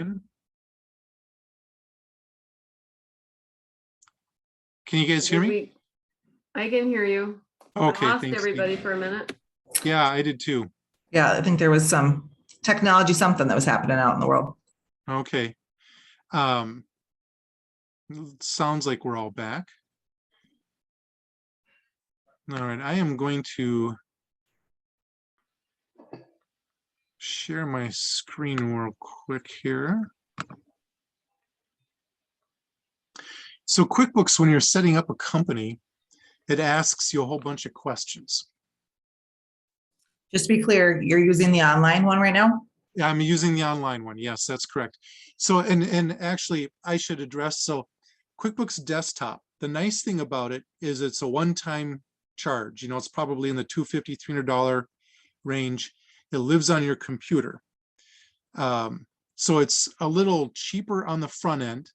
again. Can you guys hear me? I can hear you. Okay, I lost thanks, everybody Steve. for a minute. Yeah, I did too. Yeah, I think there was some technology, something that was happening out in the world. Okay. Sounds like we're all back. All right, I am going to share my screen real quick here. So QuickBooks, when you're setting up a company, it asks you a whole bunch of questions. Just to be clear, you're using the online one right now? Yeah, I'm using the online one. Yes, that's correct. So, and actually I should address, so QuickBooks Desktop, the nice thing about it is it's a one-time charge. You know, it's probably in the $250, $300 range. It lives on your computer. So it's a little cheaper on the front end.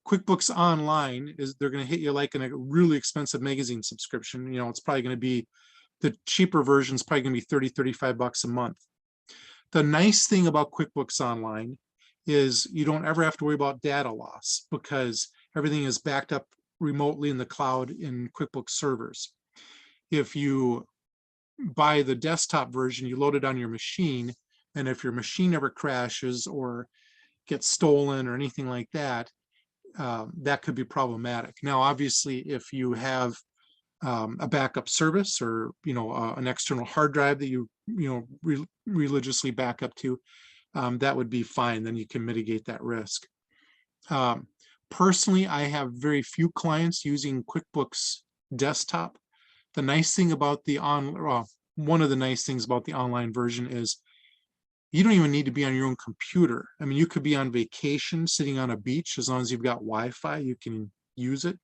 QuickBooks Online is, they're going to hit you like in a really expensive magazine subscription. You know, it's probably going to be, the cheaper version is probably going to be 30, 35 bucks a month. The nice thing about QuickBooks Online is you don't ever have to worry about data loss because everything is backed up remotely in the cloud in QuickBooks servers. If you buy the desktop version, you load it on your machine, and if your machine ever crashes or gets stolen or anything like that, that could be problematic. Now, obviously, if you have a backup service or an external hard drive that you religiously back up to, that would be fine. Then you can mitigate that risk. Personally, I have very few clients using QuickBooks Desktop. The nice thing about the one of the nice things about the online version is you don't even need to be on your own computer. I mean, you could be on vacation sitting on a beach. As long as you've got Wi-Fi, you can use it.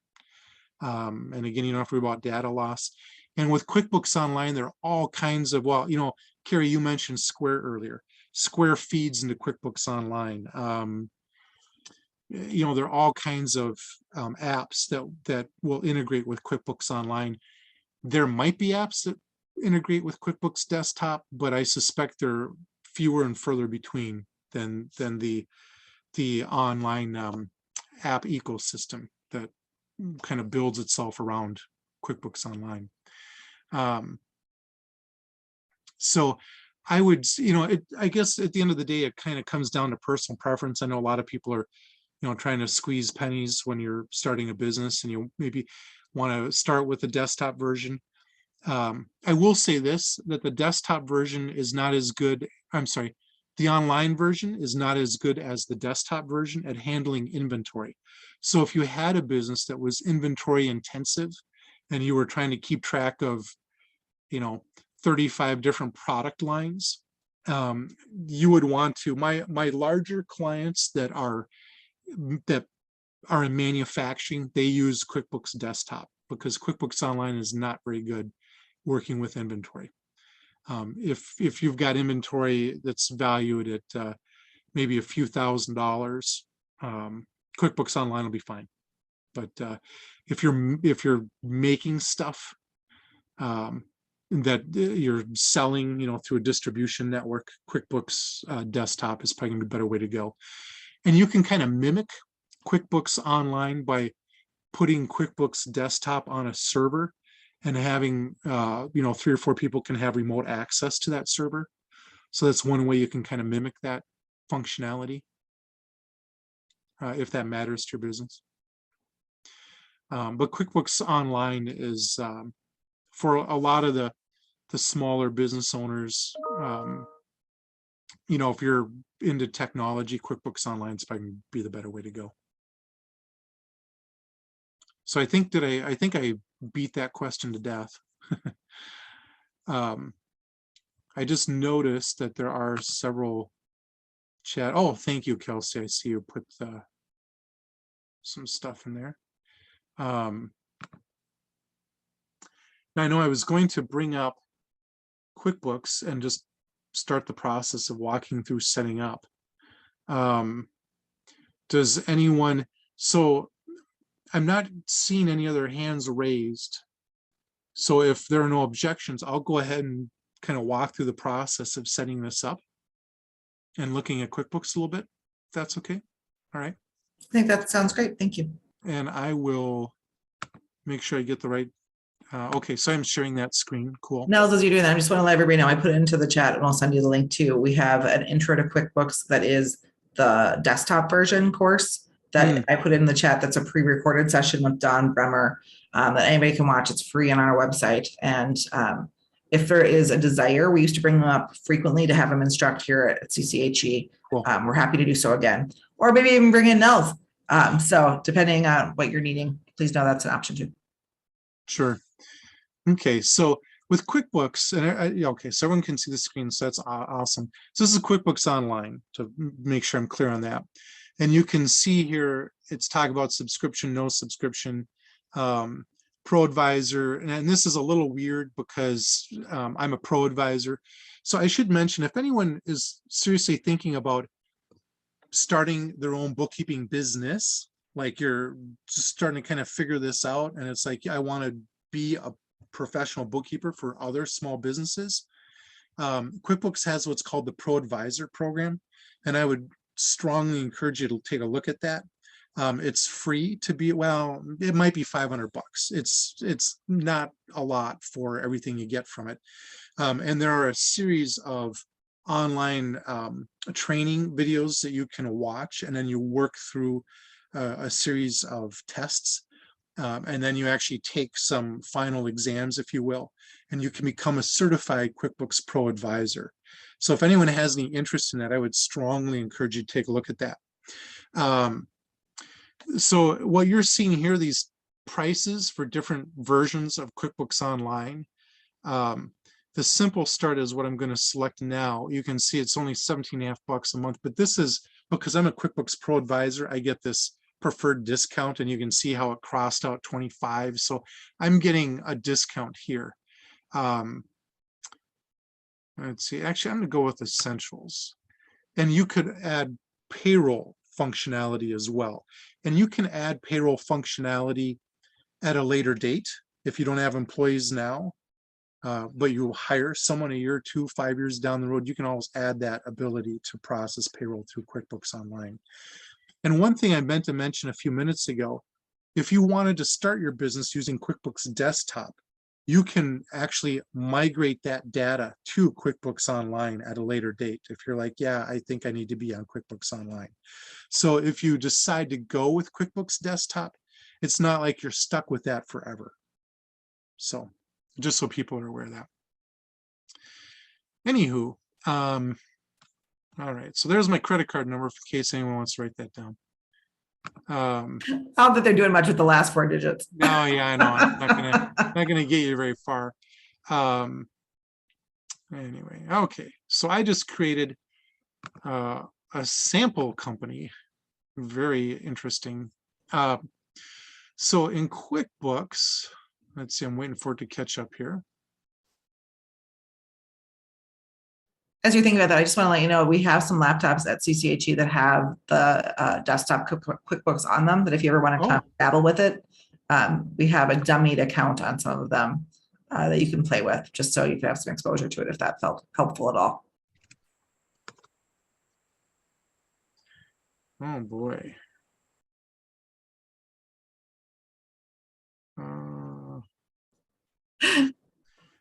And again, you don't have to worry about data loss. And with QuickBooks Online, there are all kinds of, well, Carrie, you mentioned Square earlier. Square feeds into QuickBooks Online. There are all kinds of apps that will integrate with QuickBooks Online. There might be apps that integrate with QuickBooks Desktop, but I suspect they're fewer and further between than the online app ecosystem that kind of builds itself around QuickBooks Online. So I would, I guess at the end of the day, it kind of comes down to personal preference. I know a lot of people are, trying to squeeze pennies when you're starting a business and you maybe want to start with the desktop version. I will say this, that the desktop version is not as good. I'm sorry, the online version is not as good as the desktop version at handling inventory. So if you had a business that was inventory intensive and you were trying to keep track of, 35 different product lines, you would want to, my larger clients that are in manufacturing, they use QuickBooks Desktop because QuickBooks Online is not very good working with inventory. If you've got inventory that's valued at maybe a few $1,000s, QuickBooks Online will be fine. But if you're making stuff that you're selling, through a distribution network, QuickBooks Desktop is probably gonna be a better way to go. And you can kind of mimic QuickBooks Online by putting QuickBooks Desktop on a server and having 3 or 4 people can have remote access to that server. So that's one way you can kind of mimic that functionality, if that matters to your business. But QuickBooks Online is for a lot of the smaller business owners. If you're into technology, QuickBooks Online is probably be the better way to go. So I think I beat that question to death. I just noticed that there are several chat. Oh, thank you, Kelsey. I see you put some stuff in there. Now I know I was going to bring up QuickBooks and just start the process of walking through setting up. Does anyone, so I'm not seeing any other hands raised. So if there are no objections, I'll go ahead and kind of walk through the process of setting this up and looking at QuickBooks a little bit. that's okay. All right. I think that sounds great. Thank you. And I will make sure I get the right, okay, so I'm sharing that screen. Cool. Nels, as you're doing that, I just want to let everybody know, I put it into the chat and I'll send you the link too. We have an intro to QuickBooks that is the desktop version course that I put in the chat. That's a pre-recorded session with Don Bremer that anybody can watch. It's free on our website. And if there is a desire, we used to bring them up frequently to have them instruct here at CCHE. Cool. We're happy to do so again, or maybe even bring in Nels. So depending on what you're needing, please know that's an option too. Sure. Okay, so with QuickBooks, and okay, so everyone can see the screen, so that's awesome. So this is QuickBooks Online, to make sure I'm clear on that. And you can see here, it's talking about subscription, no subscription, pro advisor. And this is a little weird because I'm a pro advisor. So I should mention, if anyone is seriously thinking about starting their own bookkeeping business, like you're just starting to kind of figure this out, and it's like, I want to be a professional bookkeeper for other small businesses. QuickBooks has what's called the Pro Advisor program, and I would strongly encourage you to take a look at that. It's free to be, well, it might be $500. It's not a lot for everything you get from it. And there are a series of online training videos that you can watch, and then you work through a series of tests. And then you actually take some final exams, if you will, and you can become a certified QuickBooks Pro Advisor. So if anyone has any interest in that, I would strongly encourage you to take a look at that. So what you're seeing here, these prices for different versions of QuickBooks Online. The simple start is what I'm going to select now. You can see it's only $17.50 a month, but this is because I'm a QuickBooks Pro Advisor, I get this preferred discount, and you can see how it crossed out 25. So I'm getting a discount here. Let's see, actually, I'm going to go with Essentials. And you could add payroll functionality as well. And you can add payroll functionality at a later date if you don't have employees now. But you hire someone a year, 2, 5 years down the road, you can always add that ability to process payroll through QuickBooks Online. And one thing I meant to mention a few minutes ago, if you wanted to start your business using QuickBooks Desktop, you can actually migrate that data to QuickBooks Online at a later date. If you're like, yeah, I think I need to be on QuickBooks Online. So if you decide to go with QuickBooks Desktop, it's not like you're stuck with that forever. So just so people are aware of that. Anywho, all right, so there's my credit card number in case anyone wants to write that down. Not that they're doing much with the last 4 digits. Oh yeah, I know. I'm not gonna get you very far. Anyway, okay. So I just created a sample company. Very interesting. So in QuickBooks, let's see, I'm waiting for it to catch up here. As you're thinking about that, I just want to let you know, we have some laptops at CCHE that have the desktop QuickBooks on them, that if you ever want to dabble with it, we have a dummied account on some of them that you can play with, just so you can have some exposure to it if that felt helpful at all. Oh boy.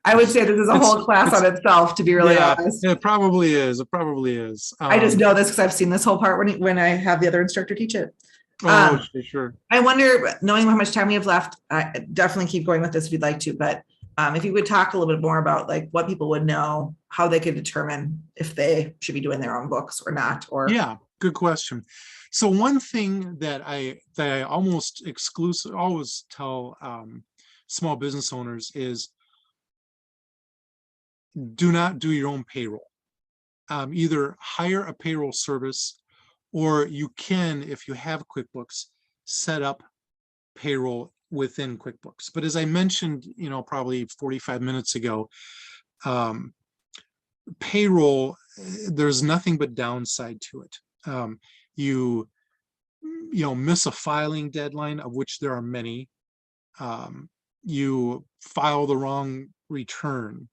I would say this is a whole class on itself, to be really honest. It probably is. It probably is. I just know this because I've seen this whole part when I have the other instructor teach it. Oh, sure. I wonder, knowing how much time we have left, I definitely keep going with this if you'd like to, but if you would talk a little bit more about like what people would know, how they could determine if they should be doing their own books or not. Or yeah, good question. So one thing that I almost always tell small business owners is, do not do your own payroll. Either hire a payroll service, or you can, if you have QuickBooks, set up payroll within QuickBooks. But as I mentioned, probably 45 minutes ago, payroll, there's nothing but downside to it. You miss a filing deadline, of which there are many. You file the wrong return.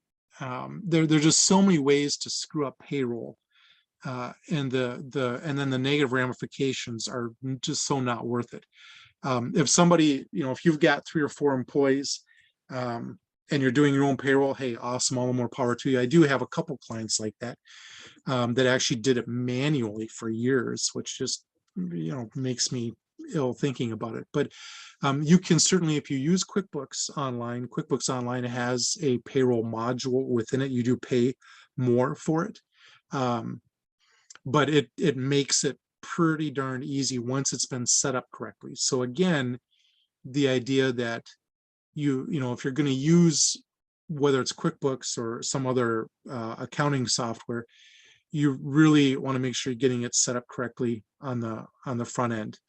There's just so many ways to screw up payroll and then the negative ramifications are just so not worth it. If somebody, if you've got 3 or 4 employees, and you're doing your own payroll, hey, awesome, all the more power to you. I do have a couple clients like that, that actually did it manually for years, which just, makes me ill thinking about it. But you can certainly, if you use QuickBooks Online has a payroll module within it. You do pay more for it. But it makes it pretty darn easy once it's been set up correctly. So again, the idea that if you're going to use, whether it's QuickBooks or some other accounting software, you really want to make sure you're getting it set up correctly on the front end.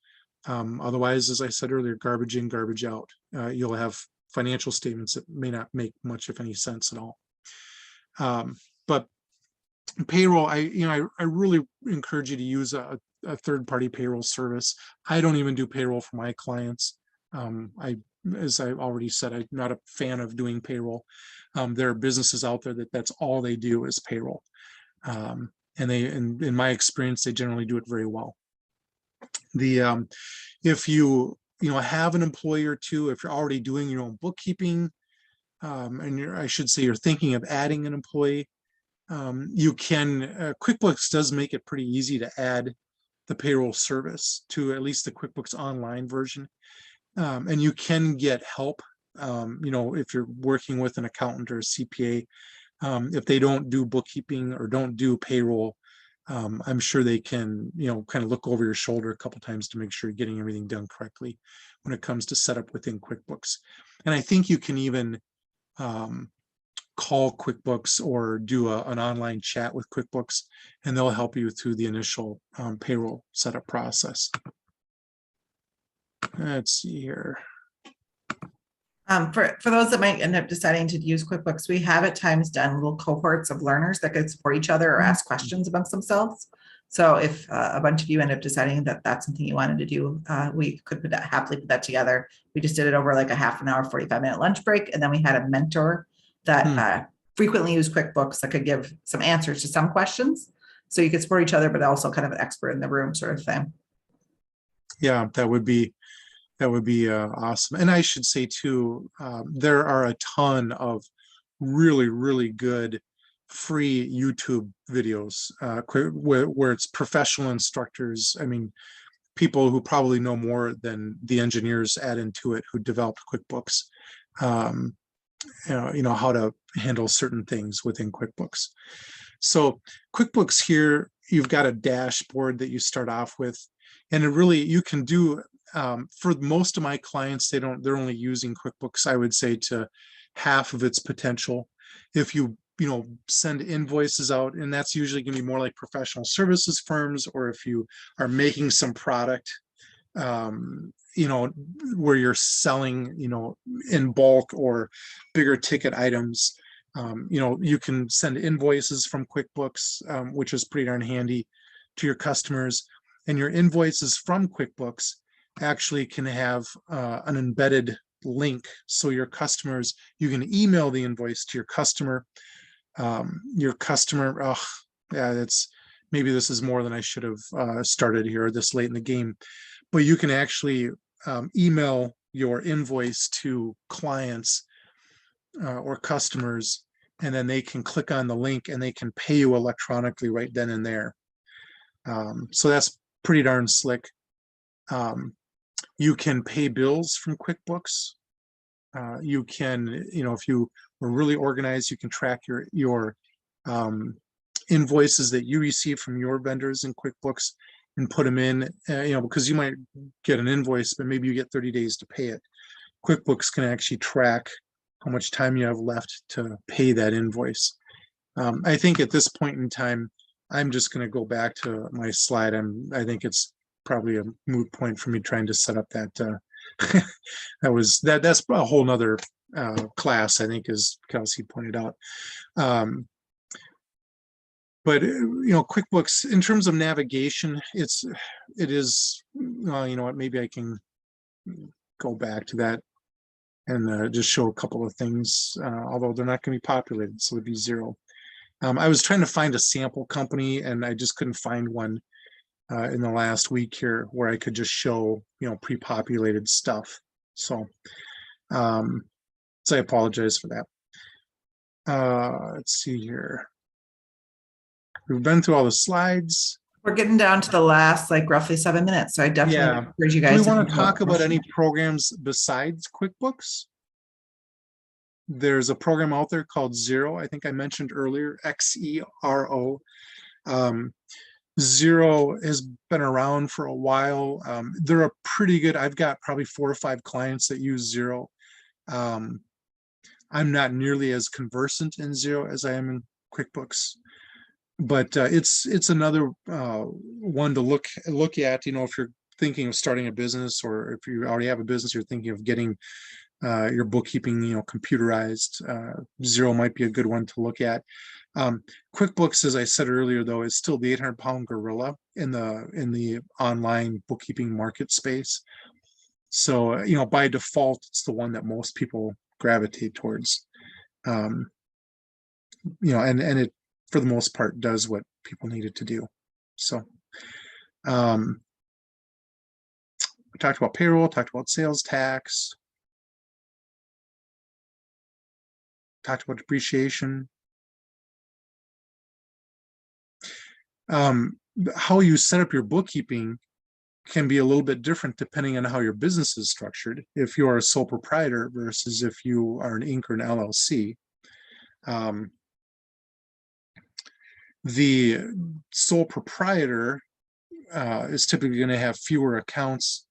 Otherwise, as I said earlier, garbage in, garbage out. You'll have financial statements that may not make much of any sense at all. But payroll, I really encourage you to use a third-party payroll service. I don't even do payroll for my clients. As I already said, I'm not a fan of doing payroll. There are businesses out there that's all they do is payroll. And in my experience, they generally do it very well. If you have an employee or two, if you're already doing your own bookkeeping, and I should say you're thinking of adding an employee, you can, QuickBooks does make it pretty easy to add the payroll service to at least the QuickBooks Online version. And you can get help, if you're working with an accountant or a CPA, if they don't do bookkeeping or don't do payroll, I'm sure they can, kind of look over your shoulder a couple times to make sure you're getting everything done correctly when it comes to setup within QuickBooks. And I think you can even call QuickBooks or do an online chat with QuickBooks, and they'll help you through the initial payroll setup process. Let's see here. For those that might end up deciding to use QuickBooks, we have at times done little cohorts of learners that could support each other or ask questions amongst themselves. So if a bunch of you end up deciding that that's something you wanted to do, we could happily put that together. We just did it over like a half an hour, 45-minute lunch break. And then we had a mentor that frequently used QuickBooks that could give some answers to some questions. So you could support each other, but also kind of an expert in the room sort of thing. Yeah, that would be awesome. And I should say too, there are a ton of really, really good free YouTube videos where it's professional instructors. I mean, people who probably know more than the engineers at Intuit who developed QuickBooks, how to handle certain things within QuickBooks. So QuickBooks here, you've got a dashboard that you start off with, and it really, you can do, for most of my clients, they're only using QuickBooks, I would say, to half of its potential. If you send invoices out, and that's usually going to be more like professional services firms, or if you are making some product, where you're selling, in bulk or bigger ticket items, you can send invoices from QuickBooks, which is pretty darn handy, to your customers. And your invoices from QuickBooks actually can have an embedded link. So your customers, you can email the invoice to your customer. Maybe this is more than I should have started here this late in the game, but you can actually email your invoice to clients or customers, and then they can click on the link and they can pay you electronically right then and there. So that's pretty darn slick. You can pay bills from QuickBooks. You can, if you were really organized, you can track your invoices that you receive from your vendors in QuickBooks and put them in, because you might get an invoice, but maybe you get 30 days to pay it. QuickBooks can actually track how much time you have left to pay that invoice. I think at this point in time, I'm just going to go back to my slide. I think it's probably a moot point for me trying to set up that. That's a whole nother class, I think, as Kelsey pointed out. But QuickBooks, in terms of navigation, it is, well, you know what, maybe I can go back to that and just show a couple of things, although they're not going to be populated, so it'd be 0. I was trying to find a sample company and I just couldn't find one in the last week here where I could just show, pre-populated stuff. So, so I apologize for that. Let's see here. We've been through all the slides. We're getting down to the last, like roughly 7 minutes. So I definitely Yeah. encourage you Do guys. we want to talk about any programs besides QuickBooks? There's a program out there called Xero. I think I mentioned earlier, Xero. Xero has been around for a while. They're a pretty good, I've got probably 4 or 5 clients that use Xero. I'm not nearly as conversant in Xero as I am in QuickBooks, but it's another one to look at, if you're thinking of starting a business, or if you already have a business, you're thinking of getting your bookkeeping, computerized. Xero might be a good one to look at. QuickBooks, as I said earlier, though, is still the 800-pound gorilla in the online bookkeeping market space. So, by default, it's the one that most people gravitate towards. And it, for the most part, does what people need it to do. So, we talked about payroll, talked about sales tax, talked about depreciation. How you set up your bookkeeping can be a little bit different depending on how your business is structured. If you are a sole proprietor versus if you are an Inc. or an LLC. The sole proprietor is typically going to have fewer accounts.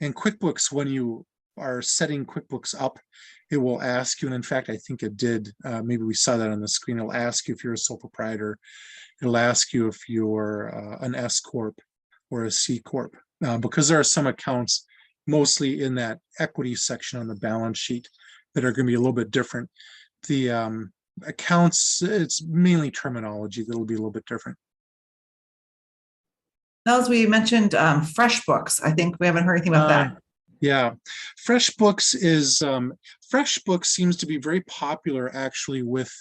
And QuickBooks, when you are setting QuickBooks up, it will ask you, and in fact, I think it did, maybe we saw that on the screen, it'll ask you if you're a sole proprietor. It'll ask you if you're an S Corp or a C Corp, because there are some accounts, mostly in that equity section on the balance sheet, that are going to be a little bit different. The accounts, it's mainly terminology that'll be a little bit different. As we mentioned, FreshBooks. I think we haven't heard anything about that. Yeah, FreshBooks seems to be very popular actually with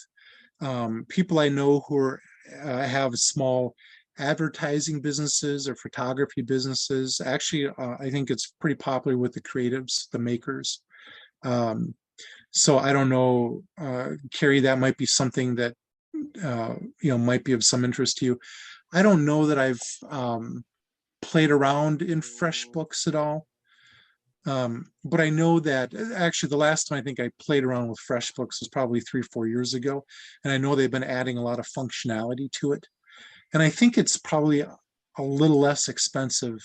people I know who have small advertising businesses or photography businesses. Actually, I think it's pretty popular with the creatives, the makers. So I don't know, Carrie, that might be something that might be of some interest to you. I don't know that I've played around in FreshBooks at all. But I know that actually the last time I think I played around with FreshBooks was probably 3 or 4 years ago. And I know they've been adding a lot of functionality to it. And I think it's probably a little less expensive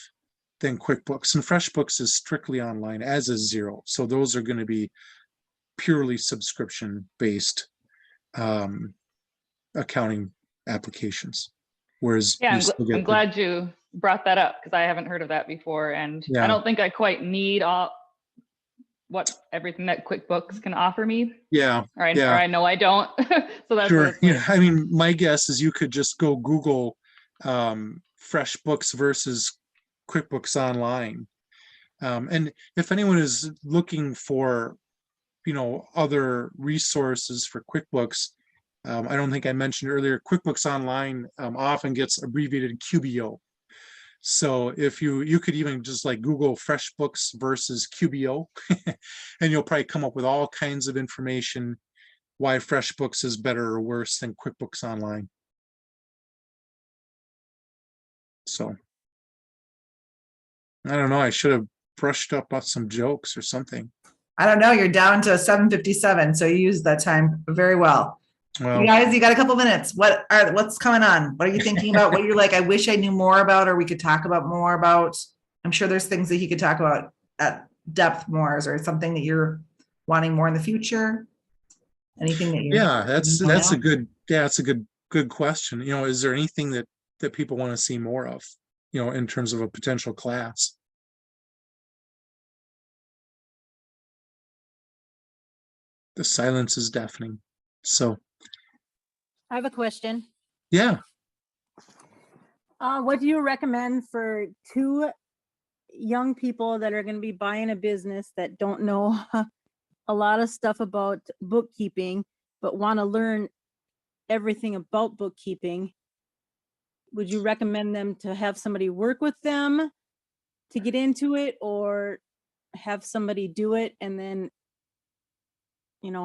than QuickBooks. And FreshBooks is strictly online, as is Xero. So those are going to be purely subscription-based accounting applications. Whereas Yeah, I'm glad you brought that up because I haven't heard of that before. And I don't think I quite need everything that QuickBooks can offer me. Yeah. Or I know I don't. So that's sure. Yeah. I mean, my guess is you could just go Google FreshBooks versus QuickBooks Online. And if anyone is looking for, other resources for QuickBooks, I don't think I mentioned earlier, QuickBooks Online often gets abbreviated QBO. So if you could even just like Google FreshBooks versus QBO, and you'll probably come up with all kinds of information why FreshBooks is better or worse than QuickBooks Online. So I don't know, I should have brushed up on some jokes or something. I don't know. You're down to 7:57, so you used that time very well. Well, you guys, you got a couple minutes. What's coming on? What are you thinking about? What you're like, I wish I knew more about, or we could talk about more about? I'm sure there's things that he could talk about at depth more. Is there something that you're wanting more in the future? Anything that you? Yeah, that's a good question. Is there anything that people want to see more of, in terms of a potential class? The silence is deafening. So I have a question. yeah. What do you recommend for 2 young people that are going to be buying a business that don't know a lot of stuff about bookkeeping, but want to learn everything about bookkeeping, would you recommend them to have somebody work with them to get into it, or have somebody do it and then,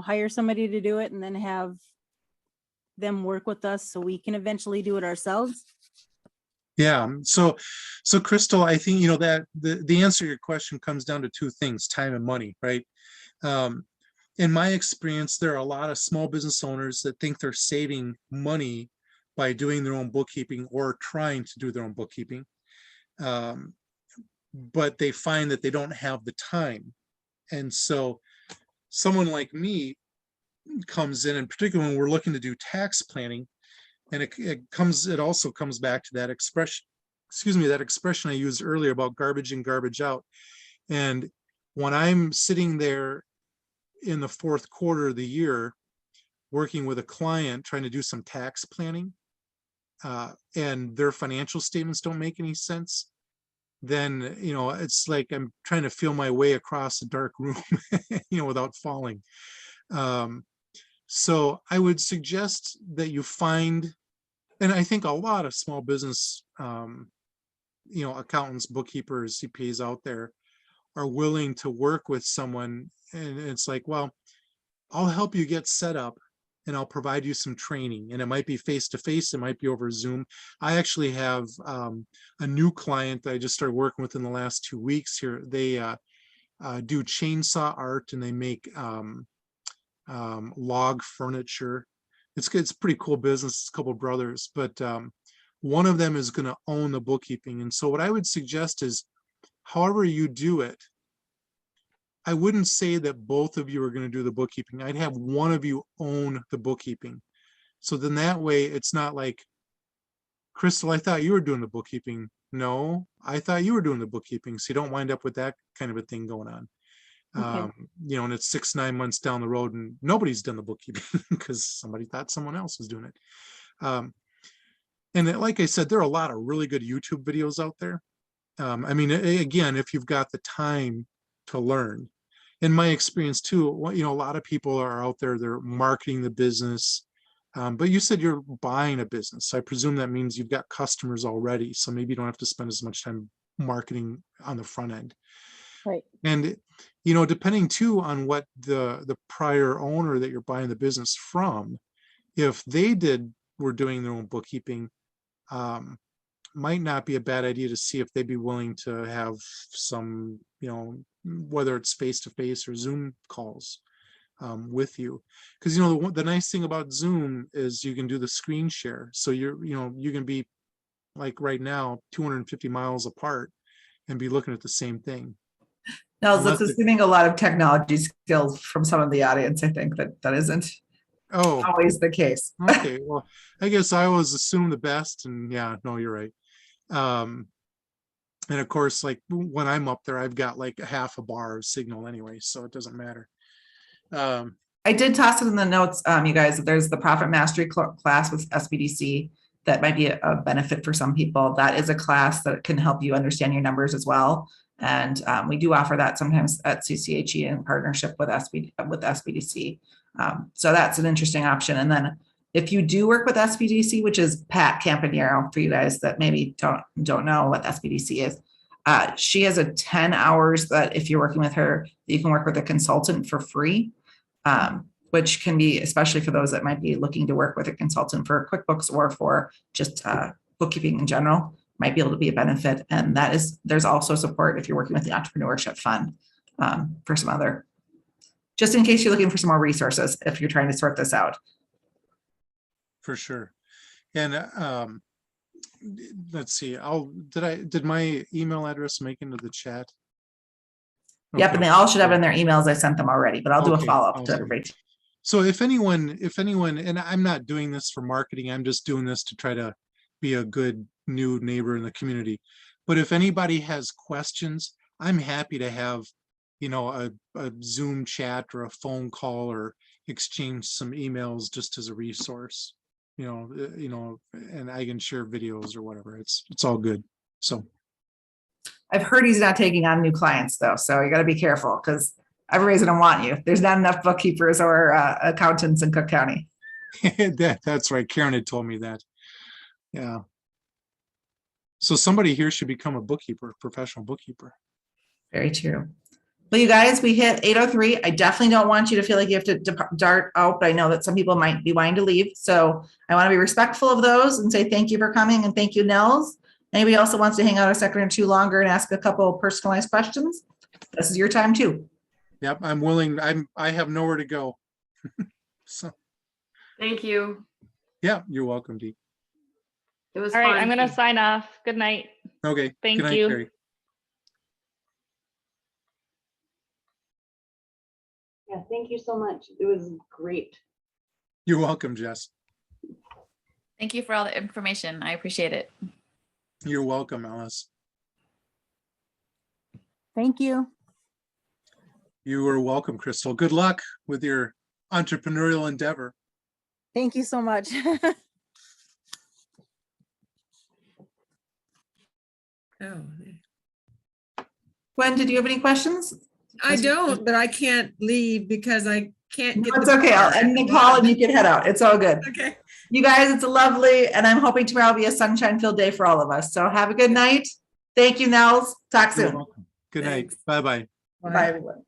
hire somebody to do it and then have them work with us so we can eventually do it ourselves? Yeah. So Crystal, I think, that the answer to your question comes down to two things: time and money, right? In my experience, there are a lot of small business owners that think they're saving money by doing their own bookkeeping or trying to do their own bookkeeping. But they find that they don't have the time. And so someone like me comes in, and particularly when we're looking to do tax planning, and it also comes back to that expression, that expression I used earlier about garbage in, garbage out. And when I'm sitting there in the fourth quarter of the year, working with a client, trying to do some tax planning, and their financial statements don't make any sense, then, it's like I'm trying to feel my way across a dark room, without falling. So I would suggest that you find, and I think a lot of small business, accountants, bookkeepers, CPAs out there are willing to work with someone. And it's like, well, I'll help you get set up and I'll provide you some training, and it might be face-to-face, it might be over Zoom. I actually have a new client that I just started working with in the last 2 weeks here. They do chainsaw art, and they make log furniture. It's pretty cool business. It's a couple of brothers, but one of them is going to own the bookkeeping. And so what I would suggest is, however you do it, I wouldn't say that both of you are going to do the bookkeeping. I'd have one of you own the bookkeeping. So then that way it's not like, Crystal, I thought you were doing the bookkeeping. No, I thought you were doing the bookkeeping. So you don't wind up with that kind of a thing going on. Okay. And it's 6-9 months down the road and nobody's done the bookkeeping because somebody thought someone else was doing it. And like I said, there are a lot of really good YouTube videos out there. Again, if you've got the time to learn. In my experience too, a lot of people are out there, they're marketing the business. But you said you're buying a business. So I presume that means you've got customers already. So maybe you don't have to spend as much time marketing on the front end. Right. And, depending too on what the prior owner that you're buying the business from, if they were doing their own bookkeeping, might not be a bad idea to see if they'd be willing to have some, whether it's face-to-face or Zoom calls with you. Because, the nice thing about Zoom is you can do the screen share. So you can be like right now, 250 miles apart and be looking at the same thing. No, that's assuming a lot of technology skills from some of the audience. I think that isn't always the case. Okay, well, I guess I always assume the best, and yeah, no, you're right. And of course, like when I'm up there, I've got like half a bar of signal anyway, so it doesn't matter. I did toss it in the notes, you guys. There's the Profit Mastery class with SBDC that might be a benefit for some people. That is a class that can help you understand your numbers as well. And we do offer that sometimes at CCHE in partnership with SBDC. So that's an interesting option. And then if you do work with SBDC, which is Pat Campanero, for you guys that maybe don't know what SBDC is, she has a 10 hours that if you're working with her, you can work with a consultant for free, which can be, especially for those that might be looking to work with a consultant for QuickBooks or for just bookkeeping in general, might be able to be a benefit. And there's also support if you're working with the Entrepreneurship Fund for some other, just in case you're looking for some more resources if you're trying to sort this out. For sure. And let's see, did my email address make into the chat? Okay. Yep, and they all should have in their emails. I sent them already, but I'll do a follow-up to everybody. So if anyone, and I'm not doing this for marketing, I'm just doing this to try to be a good new neighbor in the community. But if anybody has questions, I'm happy to have, a Zoom chat or a phone call or exchange some emails just as a resource, and I can share videos or whatever. It's all good. So I've heard he's not taking on new clients though. So you got to be careful because everybody's going to want you. There's not enough bookkeepers or accountants in Cook County. That's right. Karen had told me that. Yeah. So somebody here should become a bookkeeper, professional bookkeeper. Very true. Well, you guys, we hit 8:03. I definitely don't want you to feel like you have to dart out, but I know that some people might be wanting to leave. So I want to be respectful of those and say thank you for coming and thank you, Nels. Anybody else that wants to hang out a second or two longer and ask a couple of personalized questions? This is your time too. Yep, I'm willing. I have nowhere to go. So Thank you. yeah, you're welcome, Dee. It was All right, fun. I'm gonna sign off. Good night. Okay. Thank Good night, you. Carrie. Yeah, thank you so much. It was great. You're welcome, Jess. Thank you for all the information. I appreciate it. You're welcome, Alice. Thank you. You are welcome, Crystal. Good luck with your entrepreneurial endeavor. Thank you so much. Oh, Gwen, did you have any questions? I don't, but I can't leave because I can't No, get. it's okay. I'll end the call and you can head out. It's all good. Okay. You guys, it's a lovely, and I'm hoping tomorrow will be a sunshine-filled day for all of us. So have a good night. Thank you, Nels. Talk You're soon. welcome. Good night. Thanks. Bye-bye. Bye, everyone.